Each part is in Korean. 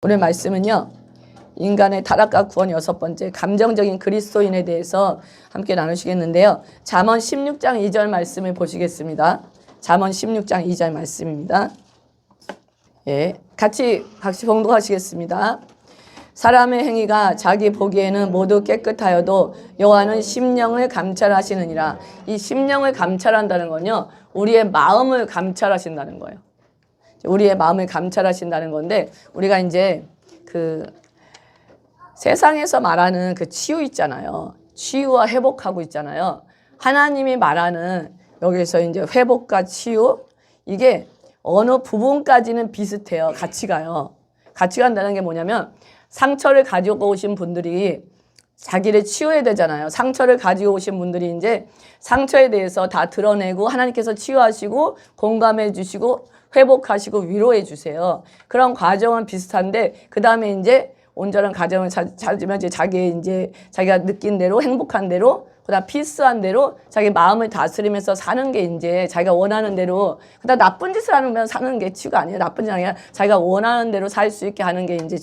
오늘 말씀은요, 인간의 타락과 구원 6번째 감정적인 그리스도인에 대해서 함께 나누시겠는데요. 잠언 16장 2절 말씀을 보시겠습니다. 잠언 16장 2절 말씀입니다. 예, 같이 봉독하시겠습니다. 사람의 행위가 자기 보기에는 모두 깨끗하여도 여호와는 심령을 감찰하시느니라. 이 심령을 감찰한다는 건요, 우리의 마음을 감찰하신다는 거예요. 우리의 마음을 감찰하신다는 건데, 우리가 이제 그 세상에서 말하는 그 치유 있잖아요. 치유와 회복하고 있잖아요. 하나님이 말하는 여기서 이제 회복과 치유, 이게 어느 부분까지는 비슷해요. 같이 가요. 같이 간다는 게 뭐냐면, 상처를 가지고 오신 분들이 자기를 치유해야 되잖아요. 상처를 가지고 오신 분들이 이제 상처에 대해서 다 드러내고 하나님께서 치유하시고 공감해 주시고 회복하시고 위로해 주세요. 그런 과정은 비슷한데, 그 다음에 이제 온전한 가정을 찾으면 이제 자기가 느낀 대로 행복한 대로, 그다음 피스한 대로 자기 마음을 다스리면서 사는 게 이제 자기가 원하는 대로, 그다음 나쁜 짓을 하면 사는 게 치유가 아니에요. 나쁜 짓이 아니라 자기가 원하는 대로 살 수 있게 하는 게 이제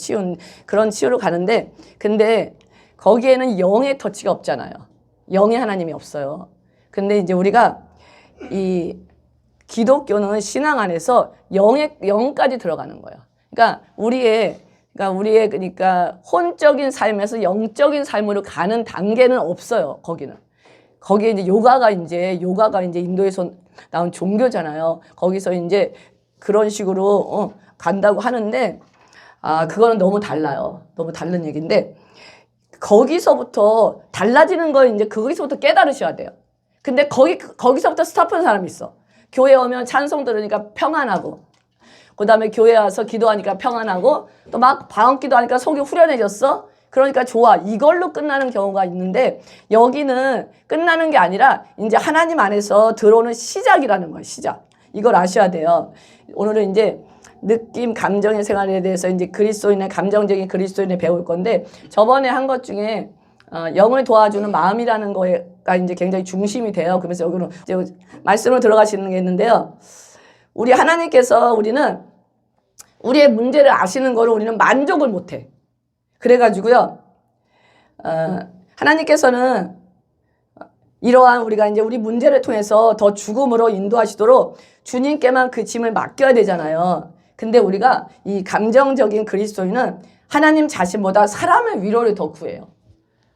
그런 치유로 가는데, 근데 거기에는 영의 터치가 없잖아요. 영의 하나님이 없어요. 근데 이제 우리가 이 기독교는 신앙 안에서 영까지 들어가는 거예요. 그러니까 우리의 혼적인 삶에서 영적인 삶으로 가는 단계는 없어요. 거기에 이제 요가가 이제 인도에서 나온 종교잖아요. 거기서 이제 그런 식으로 간다고 하는데, 그거는 너무 달라요. 너무 다른 얘기인데, 거기서부터 달라지는 거 이제 거기서부터 깨달으셔야 돼요. 근데 거기서부터 스탑하는 사람이 있어. 교회 오면 찬송 들으니까 평안하고, 그 다음에 교회 와서 기도하니까 평안하고, 또 막 방언 기도하니까 속이 후련해졌어? 그러니까 좋아. 이걸로 끝나는 경우가 있는데, 여기는 끝나는 게 아니라 이제 하나님 안에서 들어오는 시작이라는 거예요. 시작. 이걸 아셔야 돼요. 오늘은 이제 느낌, 감정의 생활에 대해서 이제 감정적인 그리스도인을 배울 건데, 저번에 한 것 중에 영을 도와주는 마음이라는 거가 이제 굉장히 중심이 돼요. 그래서 여기는 이제 말씀으로 들어가시는 게 있는데요. 우리 하나님께서 우리는 우리의 문제를 아시는 거를 우리는 만족을 못해. 그래가지고요, 하나님께서는 이러한 우리가 이제 우리 문제를 통해서 더 죽음으로 인도하시도록 주님께만 그 짐을 맡겨야 되잖아요. 근데 우리가 이 감정적인 그리스도인은 하나님 자신보다 사람의 위로를 더 구해요.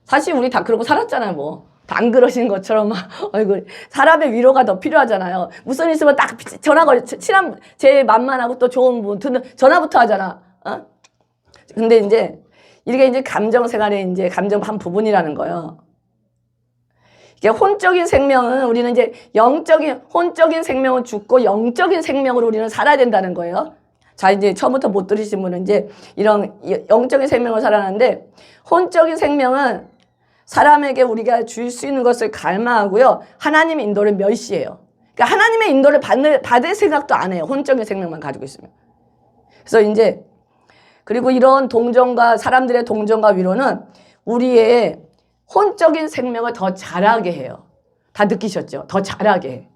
사실 우리 다 그러고 살았잖아요, 뭐. 안 그러신 것처럼 막 얼굴. 사람의 위로가 더 필요하잖아요. 무슨 일 있으면 딱 전화 제일 만만하고 또 좋은 분 전화부터 하잖아. 근데 이제 이게 이제 감정 생활의 이제 감정 한 부분이라는 거예요. 이게 혼적인 생명은 우리는 이제 혼적인 생명은 죽고 영적인 생명으로 우리는 살아야 된다는 거예요. 자, 이제 처음부터 못 들으신 분은 이제 이런 영적인 생명을 살아가는데, 혼적인 생명은 사람에게 우리가 줄 수 있는 것을 갈망하고요, 하나님의 인도를 멸시해요. 그러니까 하나님의 인도를 받을 생각도 안 해요. 혼적인 생명만 가지고 있으면. 그래서 이제 그리고 이런 사람들의 동정과 위로는 우리의 혼적인 생명을 더 자라게 해요. 다 느끼셨죠? 더 자라게 해.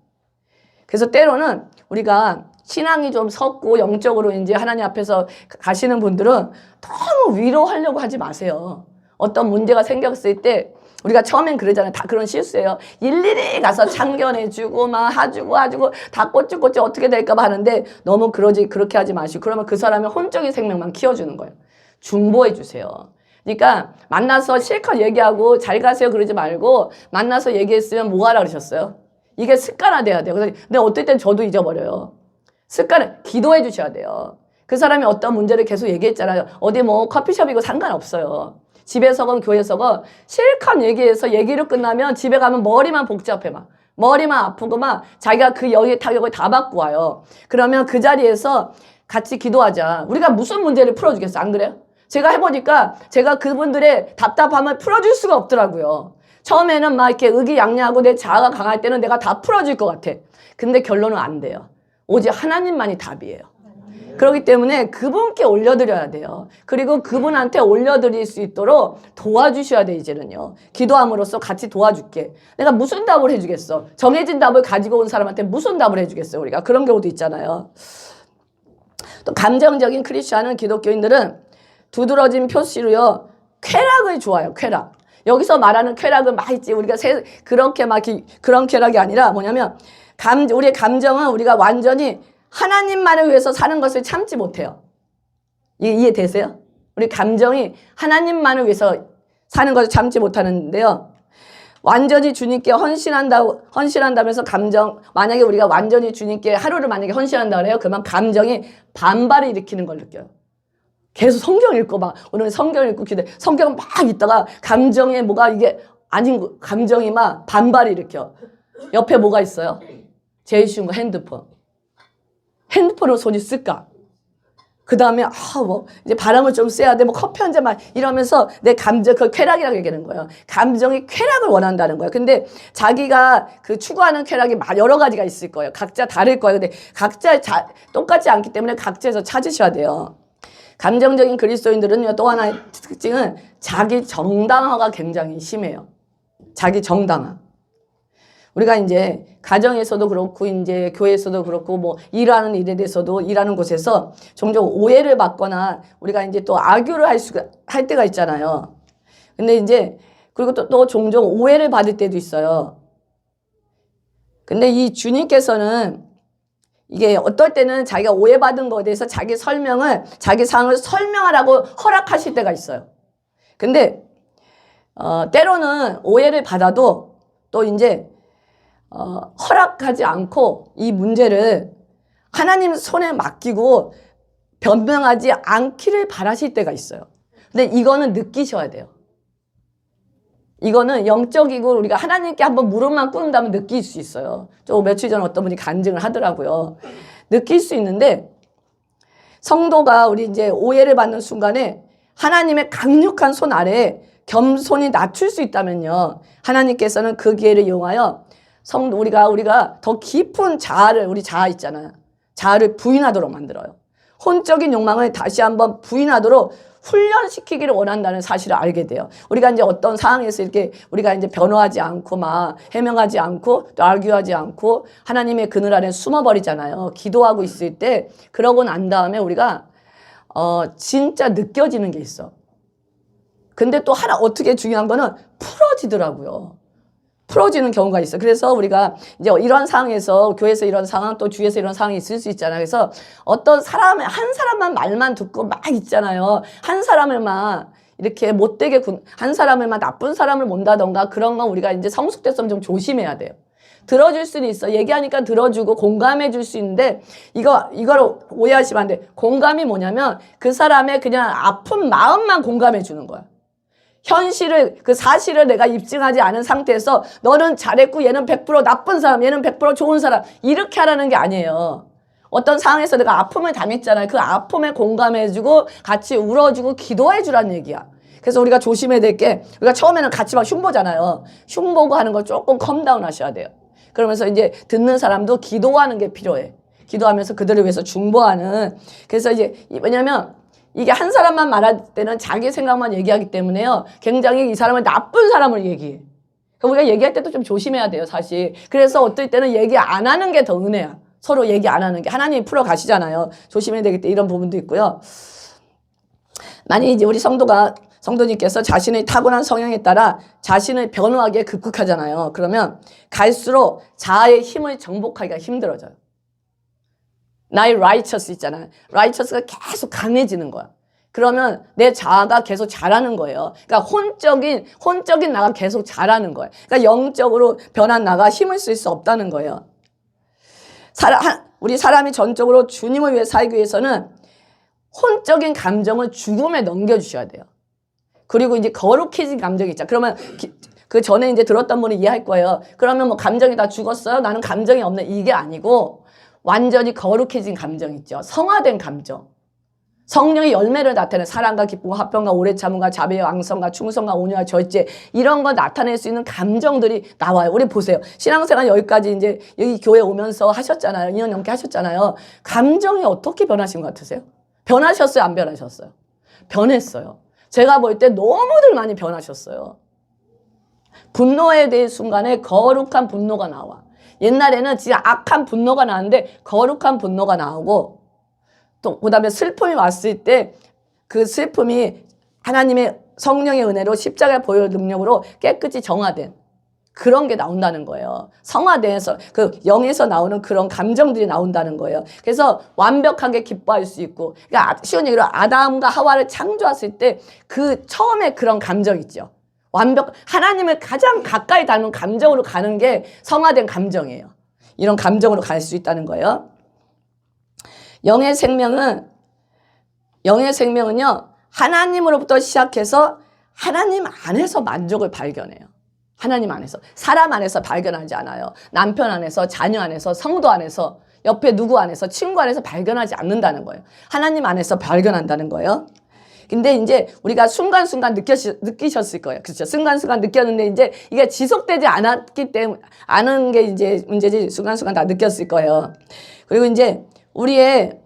그래서 때로는 우리가 신앙이 좀 섰고 영적으로 이제 하나님 앞에서 가시는 분들은 너무 위로하려고 하지 마세요. 어떤 문제가 생겼을 때 우리가 처음엔 그러잖아요. 다 그런 실수예요. 일일이 가서 참견해주고 막 해주고 다 꼬치꼬치 어떻게 될까 봐 하는데, 너무 그렇게 하지 마시고, 그러면 그 사람의 혼적인 생명만 키워주는 거예요. 중보해 주세요. 그러니까 만나서 실컷 얘기하고 잘 가세요 그러지 말고, 만나서 얘기했으면 뭐 하라 그러셨어요? 이게 습관화돼야 돼요. 근데 어떨 땐 저도 잊어버려요. 기도해 주셔야 돼요. 그 사람이 어떤 문제를 계속 얘기했잖아요. 어디 뭐 커피숍이고 상관없어요. 집에서건 교회에서건 실컷 얘기해서 얘기를 끝나면 집에 가면 머리만 복잡해 막. 머리만 아프고 막 자기가 그 영의 타격을 다 받고 와요. 그러면 그 자리에서 같이 기도하자. 우리가 무슨 문제를 풀어주겠어, 안 그래요? 제가 해보니까 제가 그분들의 답답함을 풀어줄 수가 없더라고요. 처음에는 막 이렇게 의기양양하고 내 자아가 강할 때는 내가 다 풀어줄 것 같아. 근데 결론은 안 돼요. 오직 하나님만이 답이에요. 그렇기 때문에 그분께 올려드려야 돼요. 그리고 그분한테 올려드릴 수 있도록 도와주셔야 돼. 이제는요, 기도함으로써 같이 도와줄게. 내가 무슨 답을 해주겠어? 정해진 답을 가지고 온 사람한테 무슨 답을 해주겠어요? 우리가 그런 경우도 있잖아요. 또 감정적인 크리스찬은 기독교인들은 두드러진 표시로요. 쾌락을 좋아해요. 쾌락. 여기서 말하는 쾌락은 막 있지. 우리가 그렇게 막 그런 쾌락이 아니라 뭐냐면 우리의 감정은 우리가 완전히 하나님만을 위해서 사는 것을 참지 못해요. 이해되세요? 우리 감정이 하나님만을 위해서 사는 것을 참지 못하는데요. 완전히 주님께 헌신한다면서 만약에 우리가 완전히 주님께 하루를 만약에 헌신한다 그래요. 그러면 감정이 반발을 일으키는 걸 느껴요. 계속 성경 읽고 오늘 성경 읽고 성경 막 읽다가 감정에 뭐가 이게 아닌 감정이 막 반발을 일으켜. 옆에 뭐가 있어요? 제일 쉬운 거 핸드폰으로 손이 쓸까? 그 다음에 이제 바람을 좀 쐬야 돼. 커피 한 잔만 이러면서 내 감정 그 쾌락이라고 얘기하는 거예요. 감정이 쾌락을 원한다는 거예요. 근데 자기가 추구하는 쾌락이 여러 가지가 있을 거예요. 각자 다를 거예요. 근데 각자 똑같지 않기 때문에 각자에서 찾으셔야 돼요. 감정적인 그리스도인들은요, 또 하나의 특징은 자기 정당화가 굉장히 심해요. 자기 정당화. 우리가 이제 가정에서도 그렇고 이제 교회에서도 그렇고 일하는 일에 대해서도 일하는 곳에서 종종 오해를 받거나 우리가 이제 또 악유를 할 때가 있잖아요. 근데 이제 그리고 또 종종 오해를 받을 때도 있어요. 근데 이 주님께서는 이게 어떨 때는 자기가 오해받은 것에 대해서 자기 상황을 설명하라고 허락하실 때가 있어요. 근데 때로는 오해를 받아도 또 이제 허락하지 않고 이 문제를 하나님 손에 맡기고 변명하지 않기를 바라실 때가 있어요. 근데 이거는 느끼셔야 돼요. 이거는 영적이고 우리가 하나님께 한번 무릎만 꿇는다면 느낄 수 있어요. 며칠 전에 어떤 분이 간증을 하더라고요. 느낄 수 있는데 성도가 우리 이제 오해를 받는 순간에 하나님의 강력한 손 아래에 겸손히 낮출 수 있다면요. 하나님께서는 그 기회를 이용하여 우리가 더 깊은 우리 자아 있잖아요. 자아를 부인하도록 만들어요. 혼적인 욕망을 다시 한번 부인하도록 훈련시키기를 원한다는 사실을 알게 돼요. 우리가 이제 어떤 상황에서 이렇게 우리가 이제 변호하지 않고 해명하지 않고 또 알교하지 않고 하나님의 그늘 안에 숨어버리잖아요. 기도하고 있을 때 그러고 난 다음에 우리가 진짜 느껴지는 게 있어. 근데 또 어떻게 중요한 거는 풀어지더라고요. 풀어지는 경우가 있어. 그래서 우리가 이제 이런 상황에서 교회에서 이런 상황 또 주위에서 이런 상황이 있을 수 있잖아요. 그래서 한 사람만 말만 듣고 막 있잖아요. 한 사람을만 이렇게 한 사람을만 나쁜 사람을 본다던가 그런 건 우리가 이제 성숙됐으면 좀 조심해야 돼요. 들어줄 수는 있어. 얘기하니까 들어주고 공감해 줄 수 있는데 이걸 오해하시면 안 돼. 공감이 뭐냐면 그 사람의 그냥 아픈 마음만 공감해 주는 거야. 그 사실을 내가 입증하지 않은 상태에서 너는 잘했고 얘는 100% 나쁜 사람, 얘는 100% 좋은 사람 이렇게 하라는 게 아니에요. 어떤 상황에서 내가 아픔을 당했잖아요. 그 아픔에 공감해주고 같이 울어주고 기도해주라는 얘기야. 그래서 우리가 조심해야 될 게 우리가 처음에는 같이 막 흉보잖아요. 흉보고 하는 거 조금 컴다운 하셔야 돼요. 그러면서 이제 듣는 사람도 기도하는 게 필요해. 기도하면서 그들을 위해서 중보하는. 그래서 이제 왜냐면 이게 한 사람만 말할 때는 자기 생각만 얘기하기 때문에요. 굉장히 이 사람을 나쁜 사람을 얘기해. 우리가 얘기할 때도 좀 조심해야 돼요, 사실. 그래서 어떨 때는 얘기 안 하는 게 더 은혜야. 서로 얘기 안 하는 게. 하나님이 풀어 가시잖아요. 조심해야 되겠다. 이런 부분도 있고요. 만약 이제 우리 성도님께서 자신의 타고난 성향에 따라 자신을 변호하기에 급급하잖아요. 그러면 갈수록 자아의 힘을 정복하기가 힘들어져요. 나의 righteous 있잖아요. righteous가 계속 강해지는 거야. 그러면 내 자아가 계속 자라는 거예요. 그러니까 혼적인 나가 계속 자라는 거예요. 그러니까 영적으로 변한 나가 힘을 쓸 수 없다는 거예요. 우리 사람이 전적으로 주님을 위해 살기 위해서는 혼적인 감정을 죽음에 넘겨주셔야 돼요. 그리고 이제 거룩해진 감정이 있죠. 그러면 그 전에 이제 들었던 분이 이해할 거예요. 그러면 감정이 다 죽었어요? 나는 감정이 없네. 이게 아니고 완전히 거룩해진 감정 있죠. 성화된 감정. 성령의 열매를 나타내는 사랑과 기쁨과 화평과 오래 참음과 자비와 왕성과 충성과 온유와 절제 이런 거 나타낼 수 있는 감정들이 나와요. 우리 보세요. 신앙생활 여기까지 이제 여기 교회 오면서 하셨잖아요. 2년 넘게 하셨잖아요. 감정이 어떻게 변하신 것 같으세요? 변하셨어요? 안 변하셨어요? 변했어요. 제가 볼 때 너무들 많이 변하셨어요. 분노에 대한 순간에 거룩한 분노가 나와. 옛날에는 진짜 악한 분노가 나는데 거룩한 분노가 나오고 또 그다음에 슬픔이 왔을 때 그 슬픔이 하나님의 성령의 은혜로 십자가의 보혈 능력으로 깨끗이 정화된 그런 게 나온다는 거예요. 성화돼서 그 영에서 나오는 그런 감정들이 나온다는 거예요. 그래서 완벽하게 기뻐할 수 있고, 그러니까 쉬운 얘기로 아담과 하와를 창조했을 때 그 처음에 그런 감정 있죠. 하나님을 가장 가까이 닮은 감정으로 가는 게 성화된 감정이에요. 이런 감정으로 갈 수 있다는 거예요. 영의 생명은요, 하나님으로부터 시작해서 하나님 안에서 만족을 발견해요. 하나님 안에서, 사람 안에서 발견하지 않아요. 남편 안에서, 자녀 안에서, 성도 안에서, 옆에 누구 안에서, 친구 안에서 발견하지 않는다는 거예요. 하나님 안에서 발견한다는 거예요. 근데 이제 우리가 순간순간 느끼셨을 거예요. 그렇죠? 순간순간 느꼈는데 이제 이게 지속되지 않았기 때문에, 아는 게 이제 문제지, 순간순간 다 느꼈을 거예요. 그리고 이제 우리의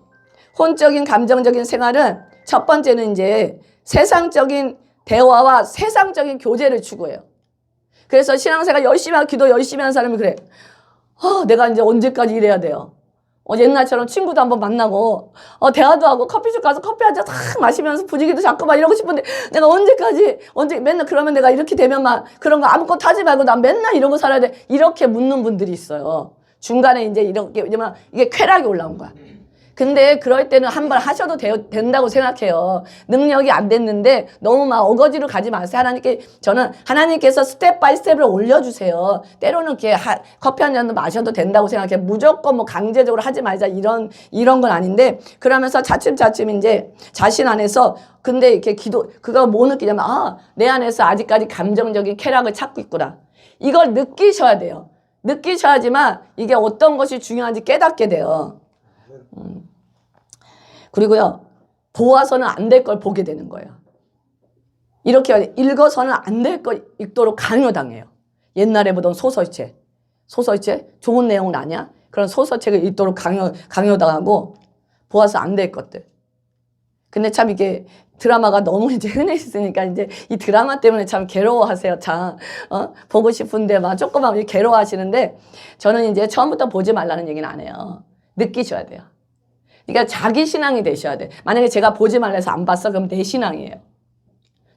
혼적인, 감정적인 생활은 첫 번째는 이제 세상적인 대화와 세상적인 교제를 추구해요. 그래서 신앙생활 열심히 하고 기도 열심히 하는 사람이 그래. 내가 이제 언제까지 이래야 돼요? 옛날처럼 친구도 한번 만나고, 대화도 하고, 커피숍 가서 커피 한 잔 탁 마시면서 분위기도 잡고 막 이러고 싶은데, 내가 맨날 그러면 내가 이렇게 되면 막 그런 거 아무것도 하지 말고 난 맨날 이러고 살아야 돼. 이렇게 묻는 분들이 있어요. 중간에 이제 이렇게, 왜냐면 이게 쾌락이 올라온 거야. 근데 그럴 때는 한 번 하셔도 된다고 생각해요. 능력이 안 됐는데 너무 막 어거지로 가지 마세요. 하나님께서 스텝 바이 스텝을 올려주세요. 때로는 이렇게 커피 한 잔도 마셔도 된다고 생각해요. 무조건 뭐 강제적으로 하지 말자 이런 건 아닌데, 그러면서 차츰차츰 이제 자신 안에서, 근데 이렇게 그거 뭐 느끼냐면, 내 안에서 아직까지 감정적인 쾌락을 찾고 있구나. 이걸 느끼셔야 돼요. 느끼셔야지만 이게 어떤 것이 중요한지 깨닫게 돼요. 그리고요, 보아서는 안 될 걸 보게 되는 거예요. 이렇게 읽어서는 안 될 걸 읽도록 강요당해요. 옛날에 보던 소설책 좋은 내용은 아니야? 그런 소설책을 읽도록 강요당하고, 보아서 안 될 것들. 근데 참 이게 드라마가 너무 이제 흔해졌으니까 이제 이 드라마 때문에 참 괴로워하세요. 참 보고 싶은데 막 조금만 괴로워하시는데, 저는 이제 처음부터 보지 말라는 얘기는 안 해요. 느끼셔야 돼요. 그러니까 자기 신앙이 되셔야 돼. 만약에 제가 보지 말라 해서 안 봤어, 그럼 내 신앙이에요.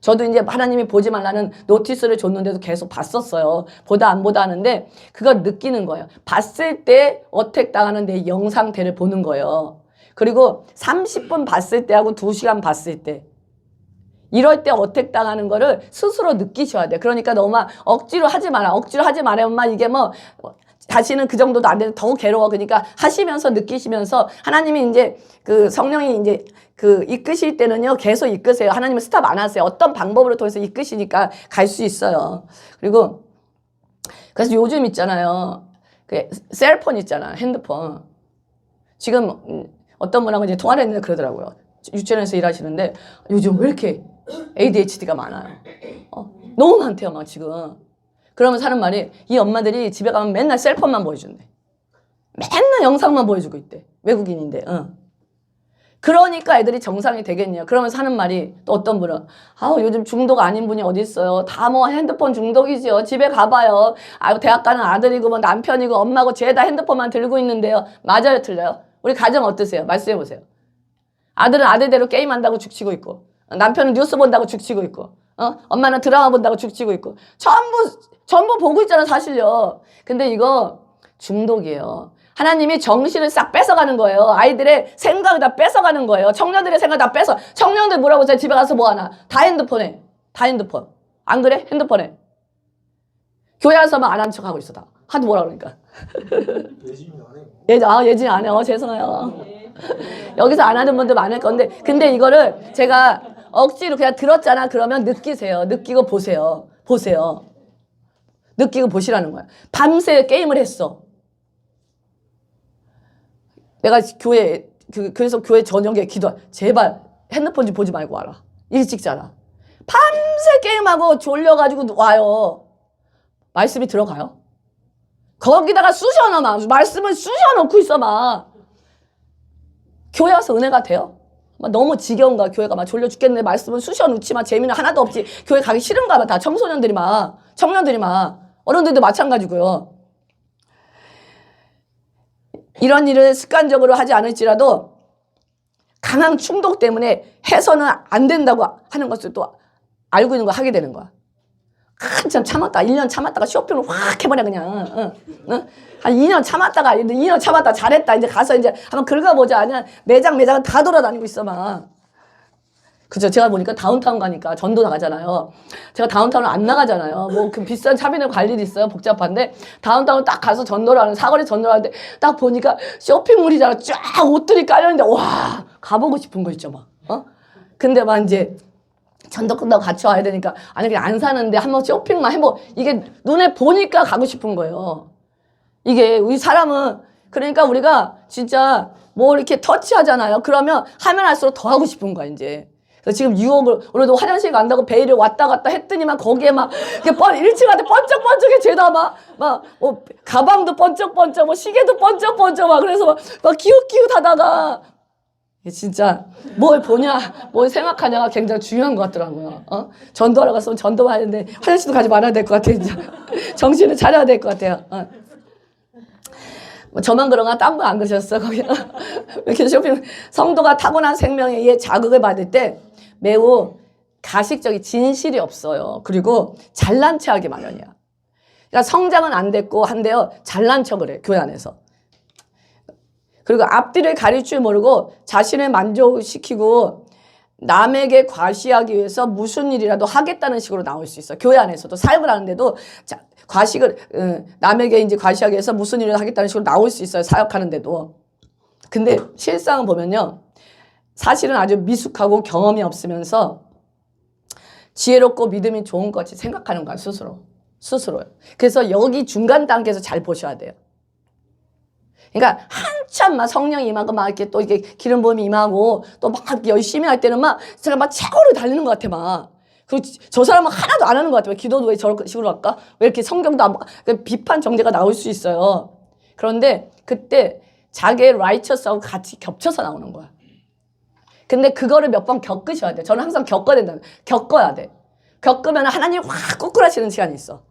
저도 이제 하나님이 보지 말라는 노티스를 줬는데도 계속 봤었어요. 보다 안 보다 하는데 그걸 느끼는 거예요. 봤을 때 어택 당하는 내 영상태를 보는 거예요. 그리고 30분 봤을 때하고 2시간 봤을 때, 이럴 때 어택 당하는 거를 스스로 느끼셔야 돼. 그러니까 너무 억지로 하지 마라. 억지로 하지 말아야만 이게 뭐 다시는 그 정도도 안 되는 더 괴로워. 그러니까 하시면서 느끼시면서, 하나님이 이제 그 성령이 이제 그 이끄실 때는요, 계속 이끄세요. 하나님은 스탑 안 하세요. 어떤 방법으로 통해서 이끄시니까 갈 수 있어요. 그리고 그래서 요즘 있잖아요. 그 셀폰 있잖아. 핸드폰. 지금 어떤 분하고 이제 통화를 했는데 그러더라고요. 유치원에서 일하시는데 요즘 왜 이렇게 ADHD가 많아요? 너무 많대요, 막 지금. 그러면서 하는 말이, 이 엄마들이 집에 가면 맨날 셀폰만 보여준대. 맨날 영상만 보여주고 있대. 외국인인데. 그러니까 애들이 정상이 되겠냐. 그러면서 하는 말이, 또 어떤 분은, 요즘 중독 아닌 분이 어디 있어요. 다 뭐 핸드폰 중독이죠. 집에 가봐요. 대학 가는 아들이고 뭐 남편이고 엄마고 죄다 핸드폰만 들고 있는데요. 맞아요, 틀려요? 우리 가정 어떠세요? 말씀해보세요. 아들은 아들대로 게임한다고 죽치고 있고, 남편은 뉴스 본다고 죽치고 있고, 엄마는 드라마 본다고 죽치고 있고, 전부 보고 있잖아, 사실요. 근데 이거 중독이에요. 하나님이 정신을 싹 뺏어가는 거예요. 아이들의 생각을 다 뺏어가는 거예요. 청년들의 생각 다 청년들 뭐라고 해서 집에 가서 뭐 하나? 다 핸드폰. 안 그래? 핸드폰에. 교회 와서만 안 한 척 하고 있어, 다. 하도 뭐라 그러니까. 예진이 안 해. 죄송해요. 여기서 안 하는 분들 많을 건데, 근데 이거를 제가 억지로 그냥 들었잖아. 그러면 느끼세요. 느끼고 보세요. 느끼고 보시라는 거야. 밤새 게임을 했어. 내가 그래서 교회 저녁에 제발 핸드폰 좀 보지 말고 와라. 일찍 자라. 밤새 게임하고 졸려가지고 와요. 말씀이 들어가요? 거기다가 쑤셔넣어 막. 말씀을 쑤셔넣고 있어 막. 교회 와서 은혜가 돼요? 막 너무 지겨운가, 교회가 막 졸려 죽겠네. 말씀을 쑤셔넣지만 재미는 하나도 없지. 교회 가기 싫은가 봐. 다 청년들이 막. 어른들도 마찬가지고요. 이런 일을 습관적으로 하지 않을지라도 강한 충동 때문에 해서는 안 된다고 하는 것을 또 알고 있는 거 하게 되는 거야. 한참 참았다, 1년 참았다가 쇼핑을 확 해버려, 그냥. 한 2년 참았다, 잘했다. 이제 가서 이제 한번 긁어보자. 그냥 매장은 다 돌아다니고 있어, 막. 그죠? 제가 보니까 다운타운 가니까 전도 나가잖아요. 제가 다운타운을 안 나가잖아요. 뭐 그 비싼 차비는 갈 일이 있어요. 복잡한데 다운타운 딱 가서 전도를 하는 사거리 전도를 하는데 딱 보니까 쇼핑몰이잖아. 쫙 옷들이 깔려있는데 와 가보고 싶은 거 있죠, 막. 근데 막 이제 전도 끝나고 같이 와야 되니까 아니 그냥 안 사는데 한번 쇼핑만 해보. 이게 눈에 보니까 가고 싶은 거예요. 이게 우리 사람은 그러니까 우리가 진짜 뭐 이렇게 터치하잖아요. 그러면 하면 할수록 더 하고 싶은 거야, 이제. 그래서 지금 유혹을, 오늘도 화장실 간다고 베일을 왔다 갔다 했더니만 거기에 막, 이렇게 1층한테 번쩍번쩍해, 죄다 가방도 번쩍번쩍, 시계도 번쩍번쩍, 그래서 막 기웃기웃 하다가, 진짜, 뭘 보냐, 뭘 생각하냐가 굉장히 중요한 것 같더라고요. 전도하러 갔으면 전도만 하는데 화장실도 가지 말아야 될 것 같아요, 진짜. 정신을 차려야 될 것 같아요. 저만 그런가? 딴 분 안 그러셨어? 거기 이렇게 쇼핑 성도가 타고난 생명에 의해 자극을 받을 때 매우 가식적인 진실이 없어요. 그리고 잘난 체하기 마련이야. 그러니까 성장은 안 됐고 한데요, 잘난 척을 해, 교회 안에서. 그리고 앞뒤를 가릴 줄 모르고 자신을 만족시키고 남에게 과시하기 위해서 무슨 일이라도 하겠다는 식으로 나올 수 있어. 교회 안에서도 사역을 하는데도 남에게 이제 과시하기 위해서 무슨 일을 하겠다는 식으로 나올 수 있어요. 사역하는데도. 근데 실상은 보면요, 사실은 아주 미숙하고 경험이 없으면서 지혜롭고 믿음이 좋은 것이 생각하는 거야, 스스로요. 그래서 여기 중간 단계에서 잘 보셔야 돼요. 그러니까 한참 막 성령이 임하고 막 이렇게 또 이게 기름 부음이 임하고 또 막 열심히 할 때는 막 제가 막 최고로 달리는 것 같아, 막. 그리고 저 사람은 하나도 안 하는 것 같아. 기도도 왜 저런 식으로 할까? 왜 이렇게 성경도 안 비판 정죄가 나올 수 있어요. 그런데 그때 자기의 라이처스하고 같이 겹쳐서 나오는 거야. 근데 그거를 몇 번 겪으셔야 돼. 저는 항상 겪어야 돼. 겪으면 하나님 확 꼬꾸라치는 시간이 있어.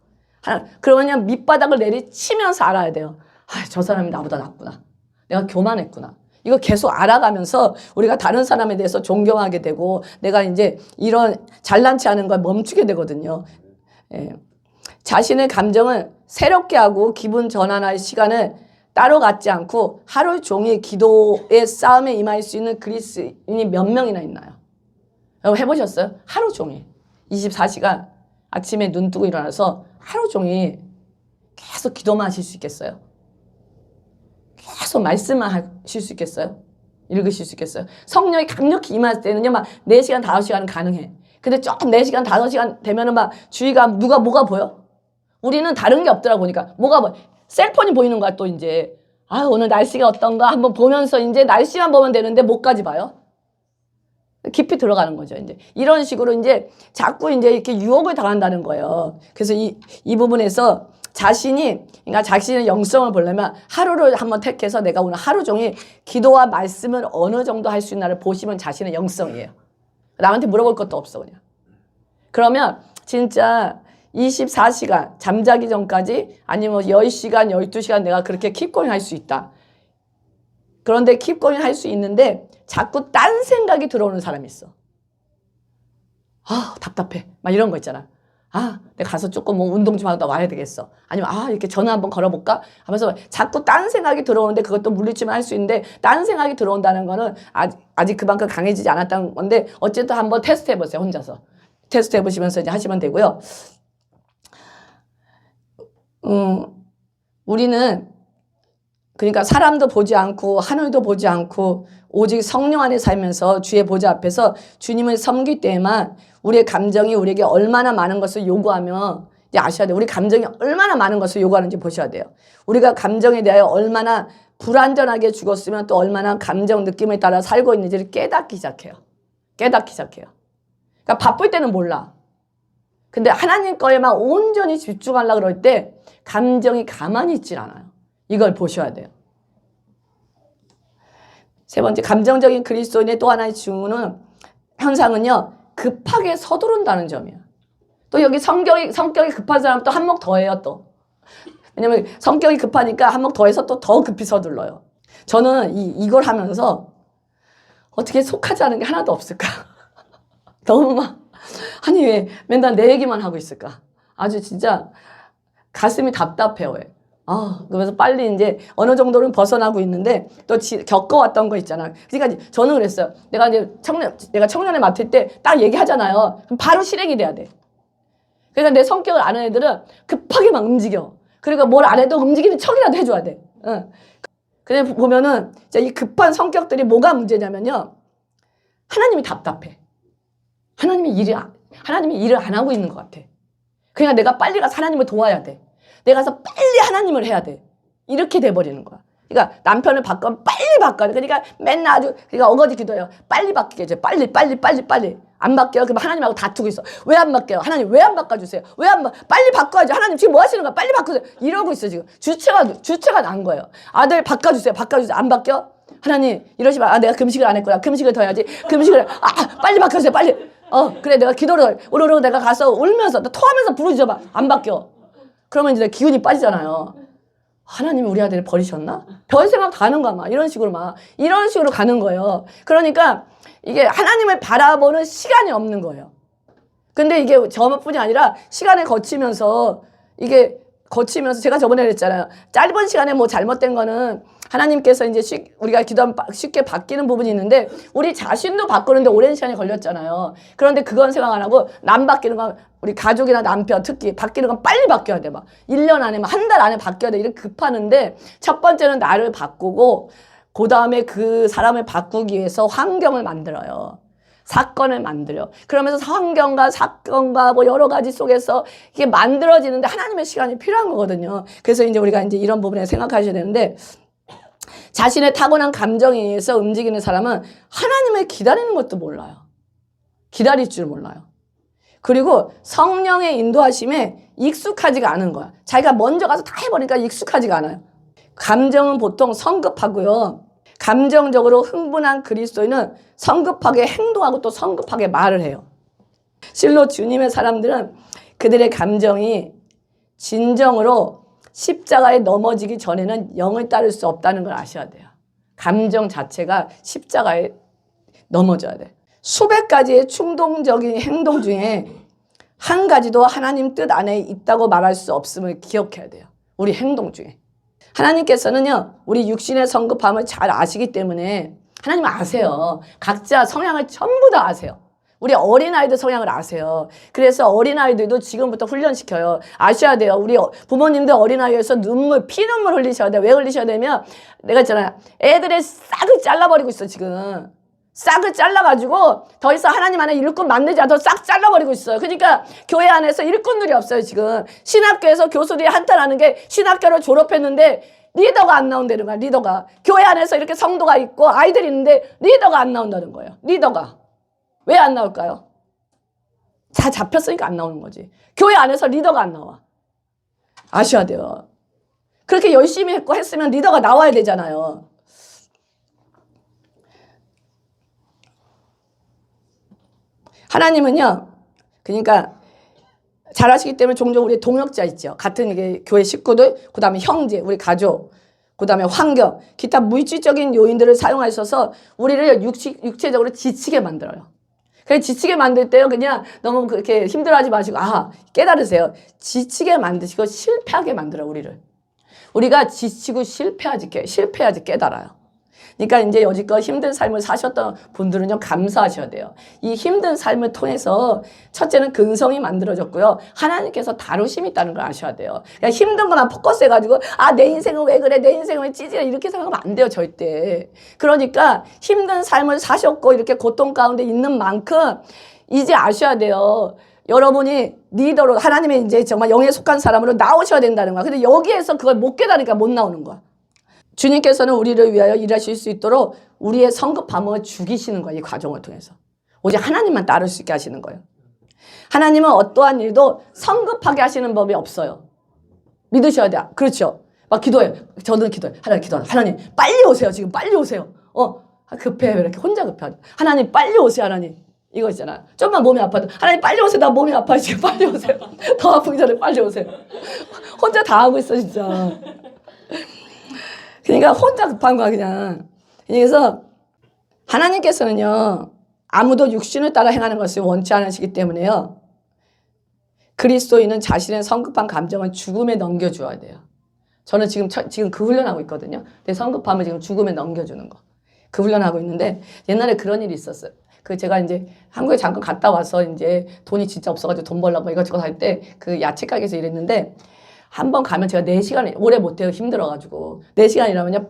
그러면 밑바닥을 내리치면서 알아야 돼요. 저 사람이 나보다 낫구나. 내가 교만했구나. 이거 계속 알아가면서 우리가 다른 사람에 대해서 존경하게 되고 내가 이제 이런 잘난 체 하는 걸 멈추게 되거든요. 예. 자신의 감정을 새롭게 하고 기분 전환할 시간을 따로 갖지 않고 하루 종일 기도의 싸움에 임할 수 있는 그리스인이 몇 명이나 있나요? 여러분 해보셨어요? 하루 종일 24시간 아침에 눈 뜨고 일어나서 하루 종일 계속 기도만 하실 수 있겠어요? 계속 말씀만 하실 수 있겠어요? 읽으실 수 있겠어요? 성령이 강력히 임할 때는요, 막 4시간, 5시간은 가능해. 근데 조금 4시간, 5시간 되면은 막 주위가 누가 뭐가 보여? 우리는 다른 게 없더라 보니까. 뭐가 보여? 셀폰이 보이는 거야, 또 이제. 오늘 날씨가 어떤가 한번 보면서 이제 날씨만 보면 되는데 뭐까지 봐요? 깊이 들어가는 거죠, 이제. 이런 식으로 이제 자꾸 이제 이렇게 유혹을 당한다는 거예요. 그래서 이 부분에서 그러니까 자신의 영성을 보려면 하루를 한번 택해서 내가 오늘 하루 종일 기도와 말씀을 어느 정도 할 수 있나를 보시면 자신의 영성이에요. 남한테 물어볼 것도 없어, 그냥. 그러면 진짜 24시간 잠자기 전까지 아니면 10시간, 12시간 내가 그렇게 킵고잉 할 수 있다. 그런데 킵고잉 할 수 있는데 자꾸 딴 생각이 들어오는 사람이 있어. 답답해. 막 이런 거 있잖아. 내가 가서 조금 뭐 운동 좀 하다 와야 되겠어. 아니면 이렇게 전화 한번 걸어볼까? 하면서 자꾸 딴 생각이 들어오는데 그것도 물리치면 할 수 있는데 딴 생각이 들어온다는 거는 아직 그만큼 강해지지 않았다는 건데 어쨌든 한번 테스트 해보세요, 혼자서. 테스트 해보시면서 이제 하시면 되고요. 우리는 그러니까 사람도 보지 않고 하늘도 보지 않고 오직 성령 안에 살면서 주의 보좌 앞에서 주님을 섬길 때에만 우리의 감정이 우리에게 얼마나 많은 것을 요구하면 이제 아셔야 돼요. 우리 감정이 얼마나 많은 것을 요구하는지 보셔야 돼요. 우리가 감정에 대하여 얼마나 불안전하게 죽었으면 또 얼마나 감정 느낌에 따라 살고 있는지를 깨닫기 시작해요. 그러니까 바쁠 때는 몰라. 근데 하나님 거에만 온전히 집중하려고 그럴 때 감정이 가만히 있질 않아요. 이걸 보셔야 돼요. 세 번째, 감정적인 그리스도인의 또 하나의 현상은요, 급하게 서두른다는 점이에요. 또 여기 성격이 급한 사람은 또 한몫 더해요, 또. 왜냐면 성격이 급하니까 한몫 더해서 또 더 급히 서둘러요. 저는 이걸 하면서 어떻게 속하지 않은 게 하나도 없을까? 너무 막 아니 왜 맨날 내 얘기만 하고 있을까? 아주 진짜 가슴이 답답해요. 왜? 그래서 빨리 이제 어느 정도는 벗어나고 있는데 또 겪어왔던 거 있잖아. 그러니까 저는 그랬어요. 내가 청년에 맡을 때 딱 얘기하잖아요. 그럼 바로 실행이 돼야 돼. 그러니까 내 성격을 아는 애들은 급하게 막 움직여. 그러니까 뭘 안 해도 움직이는 척이라도 해줘야 돼. 그냥 보면은 이 급한 성격들이 뭐가 문제냐면요. 하나님이 답답해. 하나님이 일을 안 하고 있는 것 같아. 그러니까 내가 빨리 가서 하나님을 도와야 돼. 내가 가서 빨리 하나님을 해야 돼. 이렇게 돼버리는 거야. 그러니까 남편을 바꾸면 빨리 바꿔야 돼. 그러니까 맨날 아주 그러니까 어거지 기도해요. 빨리 바뀌게 해줘. 빨리. 안 바뀌어요. 그럼 하나님하고 다투고 있어. 왜 안 바뀌어요? 하나님 왜 안 바꿔주세요? 빨리 바꿔야죠. 하나님 지금 뭐 하시는 거야? 빨리 바꾸세요. 이러고 있어 지금. 주체가 난 거예요. 아들 바꿔주세요. 안 바뀌어? 하나님 이러지 마. 내가 금식을 안 했구나. 금식을 더 해야지. 빨리 바꿔주세요. 빨리. 그래 내가 기도를 우르르 내가 가서 울면서 토하면서 부르짖어 봐. 안 바뀌어. 그러면 이제 기운이 빠지잖아요. 하나님이 우리 아들을 버리셨나? 별 생각 다 하는가 막 이런 식으로 가는 거예요. 그러니까 이게 하나님을 바라보는 시간이 없는 거예요. 근데 이게 저뿐이 아니라 시간을 거치면서 제가 저번에 그랬잖아요. 짧은 시간에 뭐 잘못된 거는 하나님께서 이제 우리가 기도하면 쉽게 바뀌는 부분이 있는데 우리 자신도 바꾸는데 오랜 시간이 걸렸잖아요. 그런데 그건 생각 안 하고 남 바뀌는 건 우리 가족이나 남편 특히 바뀌는 건 빨리 바뀌어야 돼. 막 1년 안에 한 달 안에 바뀌어야 돼. 이렇게 급하는데 첫 번째는 나를 바꾸고 그 다음에 그 사람을 바꾸기 위해서 환경을 만들어요. 사건을 만들어요. 그러면서 환경과 사건과 뭐 여러 가지 속에서 이게 만들어지는데 하나님의 시간이 필요한 거거든요. 그래서 이제 우리가 이제 이런 부분에 생각하셔야 되는데 자신의 타고난 감정에 의해서 움직이는 사람은 하나님을 기다리는 것도 몰라요. 기다릴 줄 몰라요. 그리고 성령의 인도하심에 익숙하지가 않은 거야. 자기가 먼저 가서 다 해버리니까 익숙하지가 않아요. 감정은 보통 성급하고요. 감정적으로 흥분한 그리스도인은 성급하게 행동하고 또 성급하게 말을 해요. 실로 주님의 사람들은 그들의 감정이 진정으로 십자가에 넘어지기 전에는 영을 따를 수 없다는 걸 아셔야 돼요. 감정 자체가 십자가에 넘어져야 돼. 수백 가지의 충동적인 행동 중에 한 가지도 하나님 뜻 안에 있다고 말할 수 없음을 기억해야 돼요. 우리 행동 중에. 하나님께서는요, 우리 육신의 성급함을 잘 아시기 때문에 하나님은 아세요. 각자 성향을 전부 다 아세요. 우리 어린아이들 성향을 아세요. 그래서 어린아이들도 지금부터 훈련시켜요. 아셔야 돼요. 우리 부모님들 어린아이에서 피눈물 흘리셔야 돼요. 왜 흘리셔야 되면 내가 있잖아요. 애들의 싹을 잘라버리고 있어 지금. 싹을 잘라가지고 더 이상 하나님 안에 일꾼 만들지 않도록 싹 잘라버리고 있어요. 그러니까 교회 안에서 일꾼들이 없어요 지금. 신학교에서 교수들이 한탄하는 게 신학교를 졸업했는데 리더가 안 나온다는 거야. 리더가. 교회 안에서 이렇게 성도가 있고 아이들이 있는데 리더가 안 나온다는 거예요. 리더가. 왜 안 나올까요? 다 잡혔으니까 안 나오는 거지. 교회 안에서 리더가 안 나와. 아셔야 돼요. 그렇게 열심히 했으면 리더가 나와야 되잖아요. 하나님은요, 그러니까 잘 아시기 때문에 종종 우리 동역자 있죠. 같은 이게 교회 식구들, 그 다음에 형제, 우리 가족, 그 다음에 환경, 기타 물질적인 요인들을 사용하셔서 우리를 육체적으로 지치게 만들어요. 그래서 지치게 만들 때요, 그냥 너무 그렇게 힘들어하지 마시고, 깨달으세요. 지치게 만드시고 실패하게 만들어, 우리를. 우리가 지치고 실패해야지 깨달아요. 그러니까 이제 여지껏 힘든 삶을 사셨던 분들은요, 감사하셔야 돼요. 이 힘든 삶을 통해서 첫째는 근성이 만들어졌고요. 하나님께서 다루심이 있다는 걸 아셔야 돼요. 그러니까 힘든 것만 포커스 해가지고, 내 인생은 왜 그래? 내 인생은 왜 찌질해? 이렇게 생각하면 안 돼요, 절대. 그러니까 힘든 삶을 사셨고, 이렇게 고통 가운데 있는 만큼 이제 아셔야 돼요. 여러분이 리더로, 하나님의 이제 정말 영에 속한 사람으로 나오셔야 된다는 거야. 근데 여기에서 그걸 못 깨달으니까 못 나오는 거야. 주님께서는 우리를 위하여 일하실 수 있도록 우리의 성급함을 죽이시는 거예요. 이 과정을 통해서. 오직 하나님만 따를 수 있게 하시는 거예요. 하나님은 어떠한 일도 성급하게 하시는 법이 없어요. 믿으셔야 돼요. 그렇죠. 막 기도해요. 저는 기도해요. 하나님 빨리 오세요. 지금 빨리 오세요. 급해. 왜 이렇게 혼자 급해. 하나님 빨리 오세요. 하나님. 이거 있잖아. 좀만 몸이 아파도 하나님 빨리 오세요. 나 몸이 아파. 지금 빨리 오세요. 더 아프기 전에 빨리 오세요. 혼자 다 하고 있어 진짜. 그러니까 혼자 급한 거야 그냥. 그래서 하나님께서는요, 아무도 육신을 따라 행하는 것을 원치 않으시기 때문에요, 그리스도인은 자신의 성급한 감정을 죽음에 넘겨줘야 돼요. 저는 지금 그 훈련하고 있거든요. 내 성급함을 지금 죽음에 넘겨주는 거. 그 훈련하고 있는데, 옛날에 그런 일이 있었어요. 제가 이제 한국에 잠깐 갔다 와서 이제 돈이 진짜 없어가지고 돈 벌려고 이것저것 할 때 그 야채 가게에서 일했는데, 한 번 가면 제가 4시간 오래 못해요. 힘들어가지고. 4시간 일하면요,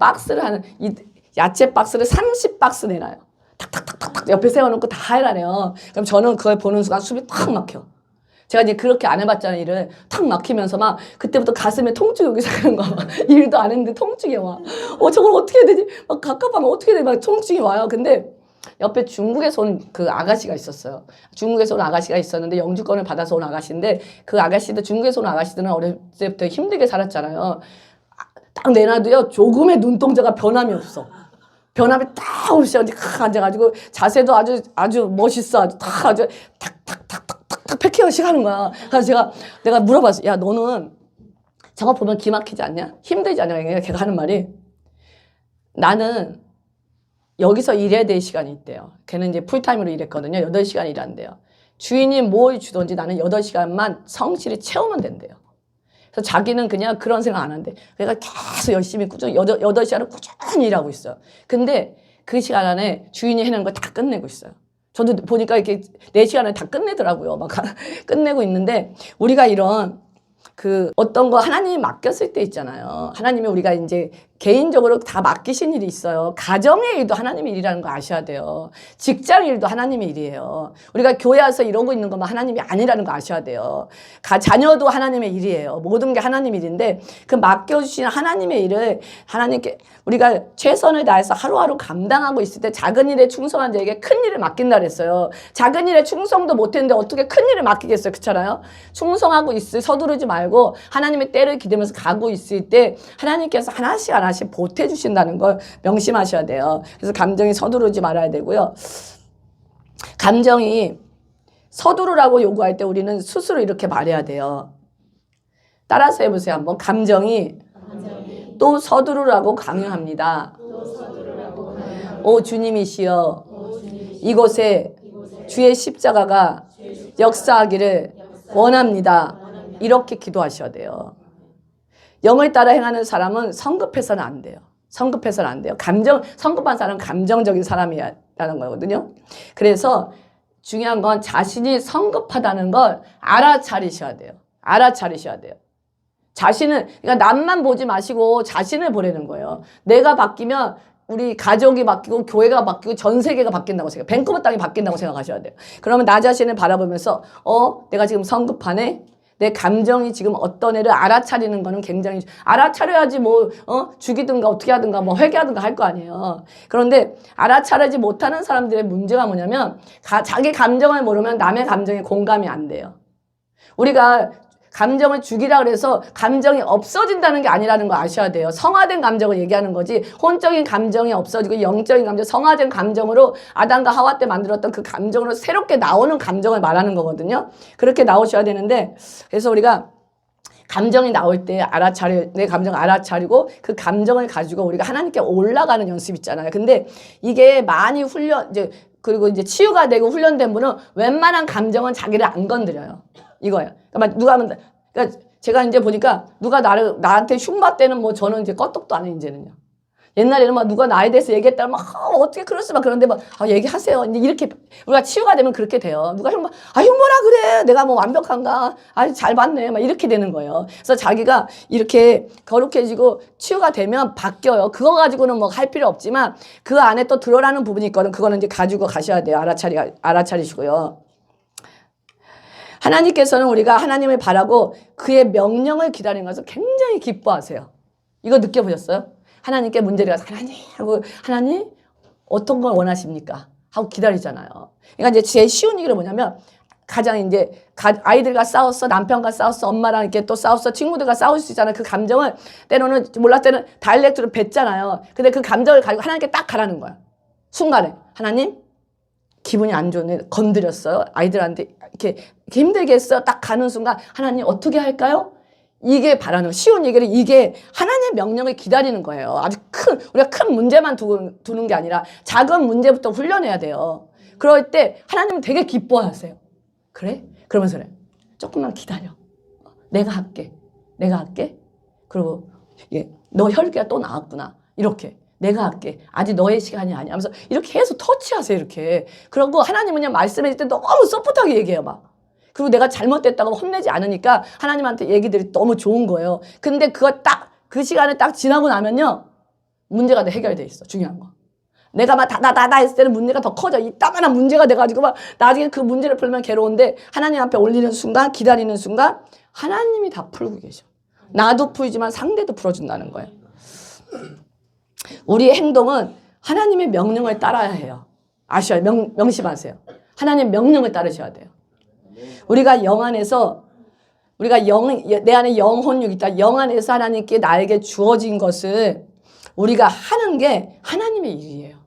야채 박스를 30박스 내놔요. 탁탁탁탁탁 옆에 세워놓고 다 해라래요. 그럼 저는 그걸 보는 순간 숨이 탁 막혀. 제가 이제 그렇게 안 해봤잖아요. 일을 탁 막히면서 막 그때부터 가슴에 통증이 오기 시작하는 거야. 일도 안 했는데 통증이 와. 저걸 어떻게 해야 되지? 막 갑갑하면 어떻게 해야 돼? 막 통증이 와요. 근데 옆에 중국에서 온 그 아가씨가 있었어요. 중국에서 온 아가씨가 있었는데 영주권을 받아서 온 아가씨인데, 그 아가씨도, 중국에서 온 아가씨들은 어릴 때부터 힘들게 살았잖아요. 딱 내놔도요, 조금의 눈동자가 변함이 없어. 변함이 딱 없이 앉아가지고 자세도 아주 멋있어. 아주 탁탁탁탁탁탁 패키어씩 하는 거야. 그래서 내가 물어봤어. 야, 너는 저거 보면 기 막히지 않냐? 힘들지 않냐? 걔가 하는 말이, 나는 여기서 일해야 될 시간이 있대요. 걔는 이제 풀타임으로 일했거든요. 8시간 일한대요. 주인이 뭘 주던지 나는 8시간만 성실히 채우면 된대요. 그래서 자기는 그냥 그런 생각 안 한대. 그러니까 계속 열심히 꾸준히 8시간을 꾸준히 일하고 있어요. 근데 그 시간 안에 주인이 해놓은 거 다 끝내고 있어요. 저도 보니까 이렇게 4시간을 다 끝내더라고요. 막 끝내고 있는데, 우리가 이런 어떤 거 하나님이 맡겼을 때 있잖아요. 하나님이 우리가 이제 개인적으로 다 맡기신 일이 있어요. 가정의 일도 하나님의 일이라는 거 아셔야 돼요. 직장 일도 하나님의 일이에요. 우리가 교회 와서 이러고 있는 것만 하나님이 아니라는 거 아셔야 돼요. 자녀도 하나님의 일이에요. 모든 게 하나님 일인데, 그 맡겨주신 하나님의 일을 하나님께 우리가 최선을 다해서 하루하루 감당하고 있을 때, 작은 일에 충성한 자에게 큰 일을 맡긴다 그랬어요. 작은 일에 충성도 못했는데 어떻게 큰 일을 맡기겠어요? 그렇잖아요. 충성하고 서두르지 말고 하나님의 때를 기다리면서 가고 있을 때 하나님께서 하나씩 보태주신다는 걸 명심하셔야 돼요. 그래서 감정이 서두르지 말아야 되고요. 감정이 서두르라고 요구할 때 우리는 스스로 이렇게 말해야 돼요. 따라서 해보세요. 한번. 감정이 또 서두르라고 강요합니다. 오 주님이시여, 이곳에 주의 십자가가 역사하기를 원합니다. 이렇게 기도하셔야 돼요. 영을 따라 행하는 사람은 성급해서는 안 돼요. 성급해서는 안 돼요. 성급한 사람은 감정적인 사람이라는 거거든요. 그래서 중요한 건 자신이 성급하다는 걸 알아차리셔야 돼요. 알아차리셔야 돼요. 그러니까 남만 보지 마시고 자신을 보라는 거예요. 내가 바뀌면 우리 가족이 바뀌고 교회가 바뀌고 전 세계가 바뀐다고 생각해요. 밴쿠버 땅이 바뀐다고 생각하셔야 돼요. 그러면 나 자신을 바라보면서 내가 지금 성급하네? 내 감정이 지금 어떤 애를 알아차리는 거는 굉장히, 알아차려야지 죽이든가 어떻게 하든가 회개하든가 할 거 아니에요. 그런데 알아차리지 못하는 사람들의 문제가 뭐냐면, 자기 감정을 모르면 남의 감정에 공감이 안 돼요. 우리가 감정을 죽이라 그래서 감정이 없어진다는 게 아니라는 거 아셔야 돼요. 성화된 감정을 얘기하는 거지, 혼적인 감정이 없어지고 영적인 감정, 성화된 감정으로 아담과 하와 때 만들었던 그 감정으로 새롭게 나오는 감정을 말하는 거거든요. 그렇게 나오셔야 되는데, 그래서 우리가 감정이 나올 때 내 감정을 알아차리고 그 감정을 가지고 우리가 하나님께 올라가는 연습 있잖아요. 근데 이게 많이 그리고 이제 치유가 되고 훈련된 분은 웬만한 감정은 자기를 안 건드려요. 이거예요. 그러니까 제가 이제 보니까 누가 나한테 흉봤대는 저는 이제 껐떡도 안 해요, 이제는요. 옛날에는 누가 나에 대해서 얘기했다면 어떻게 그럴 수만, 그런데 얘기하세요. 이제 이렇게 우리가 치유가 되면 그렇게 돼요. 누가 흉보라 그래. 내가 완벽한가? 잘 봤네. 이렇게 되는 거예요. 그래서 자기가 이렇게 거룩해지고 치유가 되면 바뀌어요. 그거 가지고는 할 필요 없지만 그 안에 또 드러나는 부분이 있거든. 그거는 이제 가지고 가셔야 돼요. 알아차리시고요. 하나님께서는 우리가 하나님을 바라고 그의 명령을 기다리는 것을 굉장히 기뻐하세요. 이거 느껴보셨어요? 하나님께 문제를 가서 하나님 어떤 걸 원하십니까? 하고 기다리잖아요. 그러니까 이제 제일 쉬운 얘기는 뭐냐면, 가장 이제 아이들과 싸웠어, 남편과 싸웠어, 엄마랑 이렇게 또 싸웠어, 친구들과 싸울 수 있잖아요. 그 감정을 때로는 몰랐을 때는 다이렉트로 뱉잖아요. 근데 그 감정을 가지고 하나님께 딱 가라는 거야. 순간에 하나님 기분이 안 좋네, 건드렸어요. 아이들한테 이렇게 힘들게 했어요. 딱 가는 순간 하나님 어떻게 할까요? 이게 바라는 쉬운 얘기를 이게 하나님의 명령을 기다리는 거예요. 아주 우리가 큰 문제만 두는 게 아니라 작은 문제부터 훈련해야 돼요. 그럴 때 하나님은 되게 기뻐하세요. 그래? 그러면서 그래. 조금만 기다려. 내가 할게. 그리고 너 혈기가 또 나왔구나. 이렇게. 내가 할게. 아직 너의 시간이 아니야. 하면서 이렇게 계속 터치하세요. 이렇게. 그러고 하나님은 그냥 말씀해줄 때 너무 소프트하게 얘기해요. 막. 그리고 내가 잘못됐다고 혼내지 않으니까 하나님한테 얘기들이 너무 좋은 거예요. 근데 그거 그 시간에 딱 지나고 나면요. 문제가 다 해결돼 있어. 중요한 거. 내가 막 다다다다 했을 때는 문제가 더 커져. 이따만한 문제가 돼가지고 막 나중에 그 문제를 풀면 괴로운데 하나님 앞에 올리는 순간, 기다리는 순간 하나님이 다 풀고 계셔. 나도 풀지만 상대도 풀어준다는 거예요. 우리의 행동은 하나님의 명령을 따라야 해요. 아셔요? 명심하세요. 하나님의 명령을 따르셔야 돼요. 우리가 영 안에서 내 안에 영혼육이 있다. 영 안에서 하나님께 나에게 주어진 것을 우리가 하는 게 하나님의 일이에요.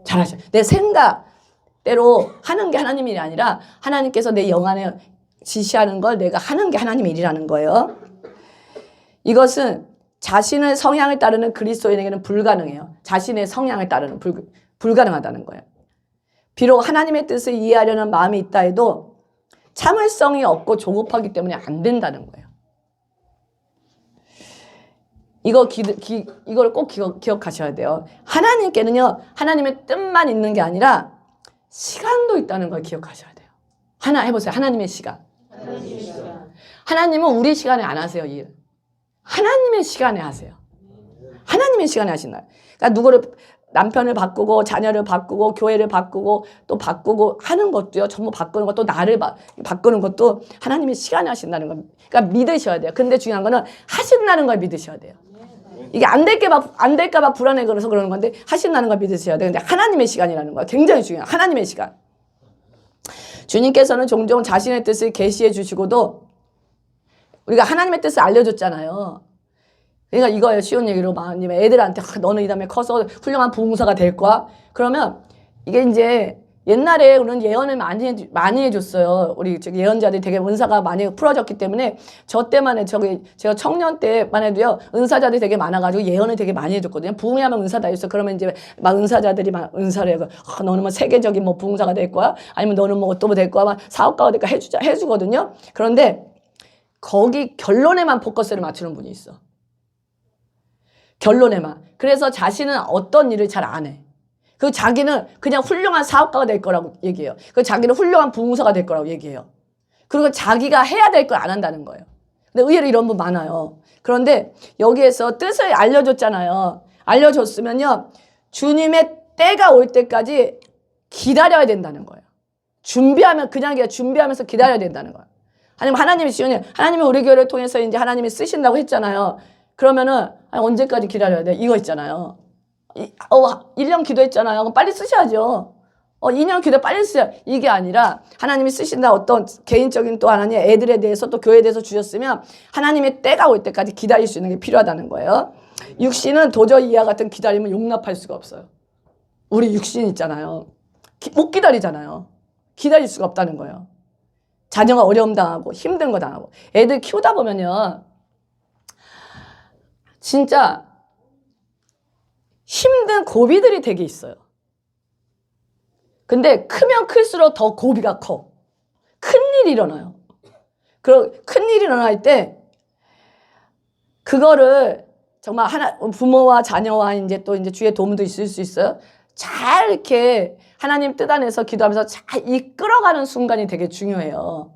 잘하셔요. 내 생각대로 하는 게 하나님의 일이 아니라 하나님께서 내 영 안에 지시하는 걸 내가 하는 게 하나님의 일이라는 거예요. 이것은 자신의 성향을 따르는 그리스도인에게는 불가능해요. 자신의 성향을 따르는 불가능하다는 거예요. 비록 하나님의 뜻을 이해하려는 마음이 있다 해도 참을성이 없고 조급하기 때문에 안 된다는 거예요. 이걸 꼭 기억하셔야 돼요. 하나님께는요, 하나님의 뜻만 있는 게 아니라 시간도 있다는 걸 기억하셔야 돼요. 해보세요. 하나님의 시간. 하나님은 우리 시간에 안 하세요, 일. 하나님의 시간에 하세요. 하나님의 시간에 하신다. 그러니까 남편을 바꾸고 자녀를 바꾸고 교회를 바꾸고 또 바꾸고 하는 것도요. 전부 바꾸는 것도 나를 바꾸는 것도 하나님의 시간에 하신다는 겁니다. 그러니까 믿으셔야 돼요. 근데 중요한 거는 하신다는 걸 믿으셔야 돼요. 이게 안 될까 봐 불안해 그래서 그러는 건데 하신다는 걸 믿으셔야 돼요. 근데 하나님의 시간이라는 거야. 굉장히 중요해요. 하나님의 시간. 주님께서는 종종 자신의 뜻을 계시해 주시고도 우리가 하나님의 뜻을 알려줬잖아요. 그러니까 이거예요. 쉬운 얘기로 애들한테 너는 이 다음에 커서 훌륭한 부흥사가 될 거야. 그러면 이게 이제 옛날에 그런 예언을 많이 해줬어요. 우리 예언자들이 되게 은사가 많이 풀어졌기 때문에 저 때만 해 제가 청년 때만 해도요 은사자들이 되게 많아가지고 예언을 되게 많이 해줬거든요. 부흥하면 은사다 있어. 그러면 이제 막 은사자들이 막 은사를 해요. 너는 뭐 세계적인 뭐 부흥사가 될 거야. 아니면 너는 뭐 또 뭐 될 거야. 막 사업가가 될까 해주거든요. 그런데 거기 결론에만 포커스를 맞추는 분이 있어. 결론에만. 그래서 자신은 어떤 일을 잘 안 해. 그 자기는 그냥 훌륭한 사업가가 될 거라고 얘기해요. 그 자기는 훌륭한 부흥사가 될 거라고 얘기해요. 그리고 자기가 해야 될 걸 안 한다는 거예요. 근데 의외로 이런 분 많아요. 그런데 여기에서 뜻을 알려줬잖아요. 알려줬으면요. 주님의 때가 올 때까지 기다려야 된다는 거예요. 준비하면서 기다려야 된다는 거예요. 하나님이 우리 교회를 통해서 이제 하나님이 쓰신다고 했잖아요. 그러면은 언제까지 기다려야 돼? 이거 있잖아요. 1년 기도했잖아요. 그럼 빨리 쓰셔야죠. 2년 기도 빨리 쓰셔야. 이게 아니라 하나님이 쓰신다 어떤 개인적인 또 하나님 애들에 대해서 또 교회에 대해서 주셨으면 하나님의 때가 올 때까지 기다릴 수 있는 게 필요하다는 거예요. 육신은 도저히 이와 같은 기다림을 용납할 수가 없어요. 우리 육신 있잖아요. 못 기다리잖아요. 기다릴 수가 없다는 거예요. 자녀가 어려움 당하고 힘든 거 당하고 애들 키우다 보면요. 진짜 힘든 고비들이 되게 있어요. 근데 크면 클수록 더 고비가 커. 큰일이 일어나요. 큰일이 일어날 때 그거를 정말 부모와 자녀와 이제 또 이제 주의 도움도 있을 수 있어요. 잘 이렇게 하나님 뜻 안에서 기도하면서 잘 이끌어가는 순간이 되게 중요해요.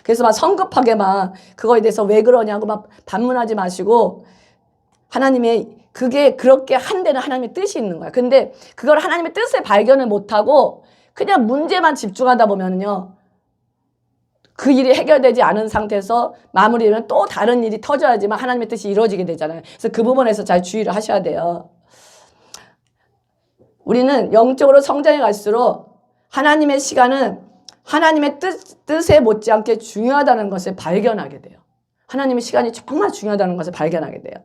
그래서 막 성급하게 막 그거에 대해서 왜 그러냐고 막 반문하지 마시고 그게 그렇게 한 데는 하나님의 뜻이 있는 거야. 근데 그걸 하나님의 뜻을 발견을 못하고 그냥 문제만 집중하다 보면요. 그 일이 해결되지 않은 상태에서 마무리되면 또 다른 일이 터져야지만 하나님의 뜻이 이루어지게 되잖아요. 그래서 그 부분에서 잘 주의를 하셔야 돼요. 우리는 영적으로 성장해 갈수록 하나님의 시간은 하나님의 뜻에 못지않게 중요하다는 것을 발견하게 돼요. 하나님의 시간이 정말 중요하다는 것을 발견하게 돼요.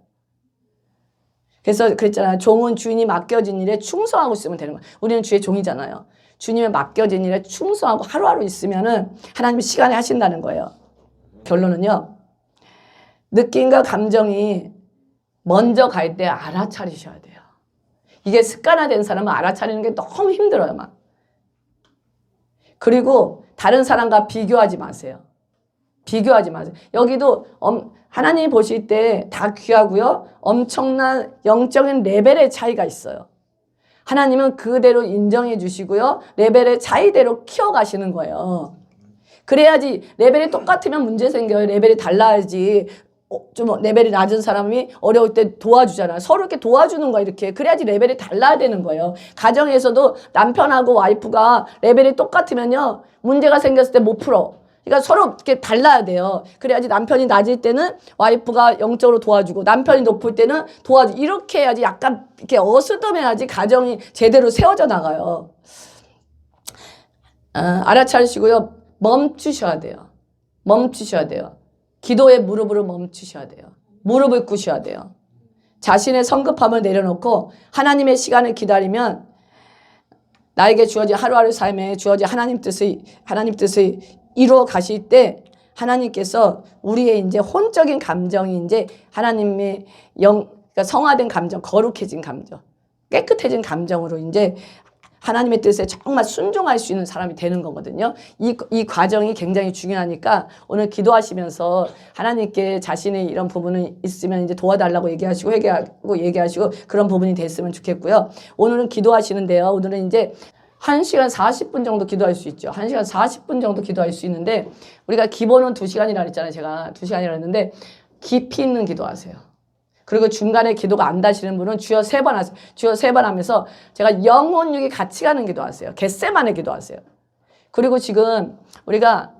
그래서 그랬잖아요. 종은 주인이 맡겨진 일에 충성하고 있으면 되는 거예요. 우리는 주의 종이잖아요. 주님의 맡겨진 일에 충성하고 하루하루 있으면은 하나님이 시간에 하신다는 거예요. 결론은요. 느낌과 감정이 먼저 갈 때 알아차리셔야 돼요. 이게 습관화된 사람은 알아차리는 게 너무 힘들어요, 막. 그리고 다른 사람과 비교하지 마세요. 비교하지 마세요. 여기도 하나님이 보실 때 다 귀하고요. 엄청난 영적인 레벨의 차이가 있어요. 하나님은 그대로 인정해 주시고요. 레벨의 차이대로 키워가시는 거예요. 그래야지 레벨이 똑같으면 문제 생겨요. 레벨이 달라야지. 좀 레벨이 낮은 사람이 어려울 때 도와주잖아요. 서로 이렇게 도와주는 거야, 이렇게. 그래야지 레벨이 달라야 되는 거예요. 가정에서도 남편하고 와이프가 레벨이 똑같으면요. 문제가 생겼을 때 못 풀어. 그러니까 서로 이렇게 달라야 돼요. 그래야지 남편이 낮을 때는 와이프가 영적으로 도와주고 남편이 높을 때는 도와주고 이렇게 해야지 약간 이렇게 어스름해야지 가정이 제대로 세워져 나가요. 알아차리시고요. 멈추셔야 돼요. 멈추셔야 돼요. 기도의 무릎으로 멈추셔야 돼요. 무릎을 꿇으셔야 돼요. 자신의 성급함을 내려놓고 하나님의 시간을 기다리면 나에게 주어진 하루하루 삶에 주어진 하나님 뜻을 이루어 가실 때 하나님께서 우리의 이제 혼적인 감정이 이제 하나님의 그러니까 성화된 감정, 거룩해진 감정, 깨끗해진 감정으로 이제 하나님의 뜻에 정말 순종할 수 있는 사람이 되는 거거든요. 이 과정이 굉장히 중요하니까 오늘 기도하시면서 하나님께 자신의 이런 부분이 있으면 이제 도와달라고 얘기하시고 회개하고 얘기하시고 그런 부분이 됐으면 좋겠고요. 오늘은 기도하시는데요. 오늘은 이제 1시간 40분 정도 기도할 수 있죠. 1시간 40분 정도 기도할 수 있는데 우리가 기본은 2시간이라 그랬잖아요. 제가 2시간이라 했는데 깊이 있는 기도하세요. 그리고 중간에 기도가 안 다시는 분은 주여 3번 하세요. 주여 3번 하면서 제가 영혼육이 같이 가는 기도하세요. 겟세마네 기도하세요. 그리고 지금 우리가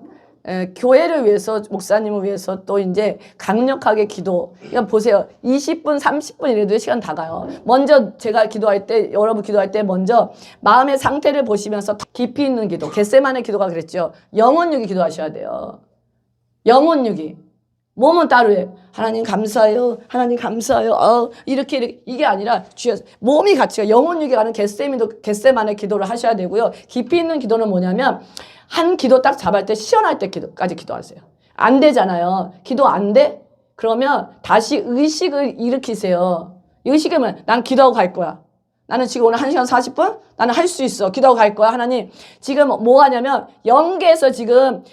교회를 위해서 목사님을 위해서 또 이제 강력하게 기도. 그러니까 보세요. 20분 30분이라도 시간 다 가요. 먼저 제가 기도할 때 여러분 기도할 때 먼저 마음의 상태를 보시면서 깊이 있는 기도. 겟세마네 기도가 그랬죠. 영혼육이 기도하셔야 돼요. 영혼육이. 몸은 따로예요. 하나님 감사해요. 하나님 감사해요. 이렇게 이게 아니라 주여 몸이 같이 가. 영혼육이 가는 겟세마네 기도를 하셔야 되고요. 깊이 있는 기도는 뭐냐면 한 기도 딱 잡을 때 시원할 때까지 기도하세요. 안 되잖아요. 기도 안 돼? 그러면 다시 의식을 일으키세요. 의식이면 난 기도하고 갈 거야. 나는 지금 오늘 1시간 40분? 나는 할 수 있어. 기도하고 갈 거야. 하나님 지금 뭐 하냐면 영계에서 지금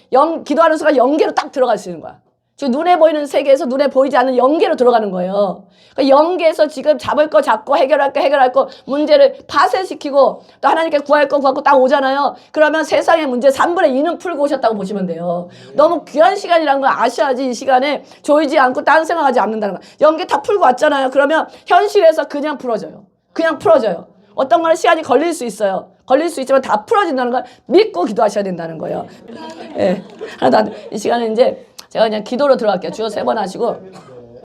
기도하는 순간 영계로 딱 들어갈 수 있는 거야. 지금 눈에 보이는 세계에서 눈에 보이지 않는 영계로 들어가는 거예요. 그러니까 영계에서 지금 잡을 거 잡고 해결할 거 문제를 파쇄시키고 또 하나님께 구할 거 구하고 딱 오잖아요. 그러면 세상의 문제 3분의 2는 풀고 오셨다고 보시면 돼요. 너무 귀한 시간이라는 걸 아셔야지 이 시간에 조이지 않고 딴 생각하지 않는다는 거예요. 영계 다 풀고 왔잖아요. 그러면 현실에서 그냥 풀어져요. 그냥 풀어져요. 어떤 거는 시간이 걸릴 수 있어요. 걸릴 수 있지만 다 풀어진다는 걸 믿고 기도하셔야 된다는 거예요. 예. 하나도 안 돼. 이 시간에 이제 제가 그냥 기도로 들어갈게요. 주여 3번 하시고